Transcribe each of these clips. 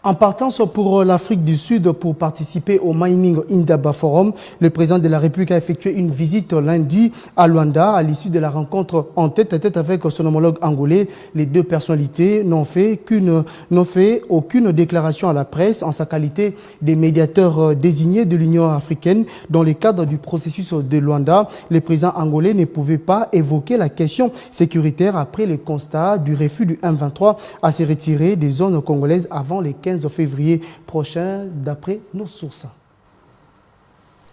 En partance pour l'Afrique du Sud pour participer au Mining Indaba Forum, le président de la République a effectué une visite lundi à Luanda à l'issue de la rencontre en tête-à-tête avec son homologue angolais. Les deux personnalités n'ont fait aucune déclaration à la presse en sa qualité des médiateurs désignés de l'Union africaine. Dans le cadre du processus de Luanda, le président angolais ne pouvait pas évoquer la question sécuritaire après le constat du refus du M23 à se retirer des zones congolaises avant les 15 février prochain, d'après nos sources.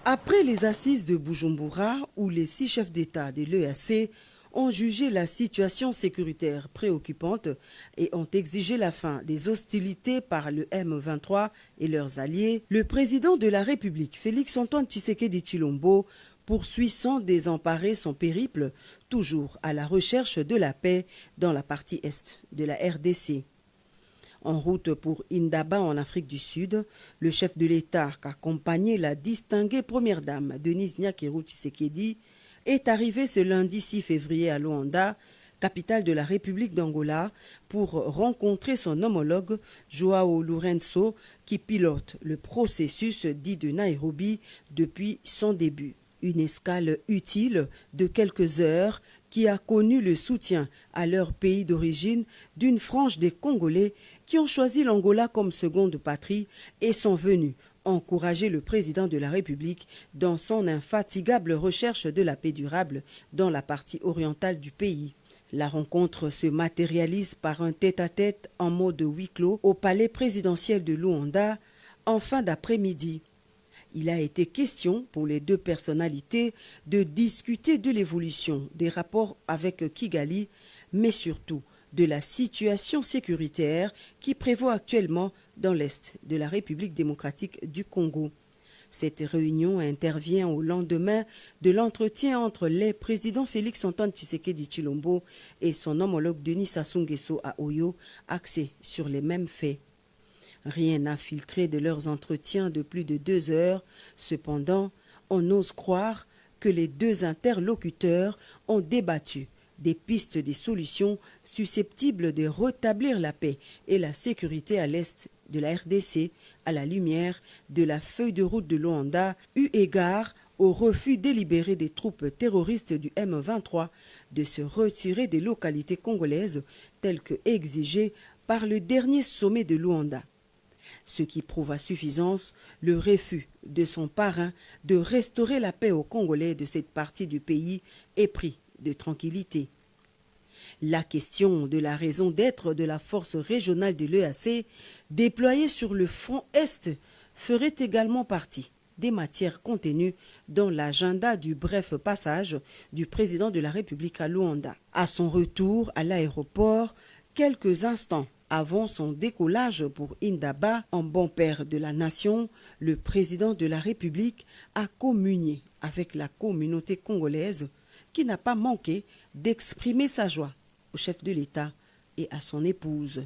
Après les assises de Bujumbura, où les 6 chefs d'État de l'EAC ont jugé la situation sécuritaire préoccupante et ont exigé la fin des hostilités par le M23 et leurs alliés, le président de la République, Félix-Antoine Tshisekedi Tshilombo, poursuit sans désemparer son périple, toujours à la recherche de la paix dans la partie est de la RDC. En route pour Indaba en Afrique du Sud, le chef de l'État, accompagné la distinguée première dame Denise Nyakeru Tshisekedi, est arrivé ce lundi 6 février à Luanda, capitale de la République d'Angola, pour rencontrer son homologue Joao Lourenço, qui pilote le processus dit de Nairobi depuis son début. Une escale utile de quelques heures qui a connu le soutien à leur pays d'origine d'une frange des Congolais qui ont choisi l'Angola comme seconde patrie et sont venus encourager le président de la République dans son infatigable recherche de la paix durable dans la partie orientale du pays. La rencontre se matérialise par un tête-à-tête en mode huis clos au palais présidentiel de Luanda en fin d'après-midi. Il a été question pour les deux personnalités de discuter de l'évolution des rapports avec Kigali, mais surtout de la situation sécuritaire qui prévaut actuellement dans l'Est de la République démocratique du Congo. Cette réunion intervient au lendemain de l'entretien entre les présidents Félix-Antoine Tshisekedi Tshilombo et son homologue Denis Sassou Nguesso à Oyo, axé sur les mêmes faits. Rien n'a filtré de leurs entretiens de plus de 2 heures. Cependant, on ose croire que les deux interlocuteurs ont débattu des pistes des solutions susceptibles de rétablir la paix et la sécurité à l'est de la RDC à la lumière de la feuille de route de Luanda, eu égard au refus délibéré des troupes terroristes du M23 de se retirer des localités congolaises telles que exigées par le dernier sommet de Luanda. Ce qui prouve à suffisance le refus de son parrain de restaurer la paix aux Congolais de cette partie du pays épris de tranquillité. La question de la raison d'être de la force régionale de l'EAC déployée sur le front Est ferait également partie des matières contenues dans l'agenda du bref passage du président de la République à Luanda. À son retour à l'aéroport, quelques instants avant son décollage pour Indaba, en bon père de la nation, le président de la République a communié avec la communauté congolaise qui n'a pas manqué d'exprimer sa joie au chef de l'État et à son épouse.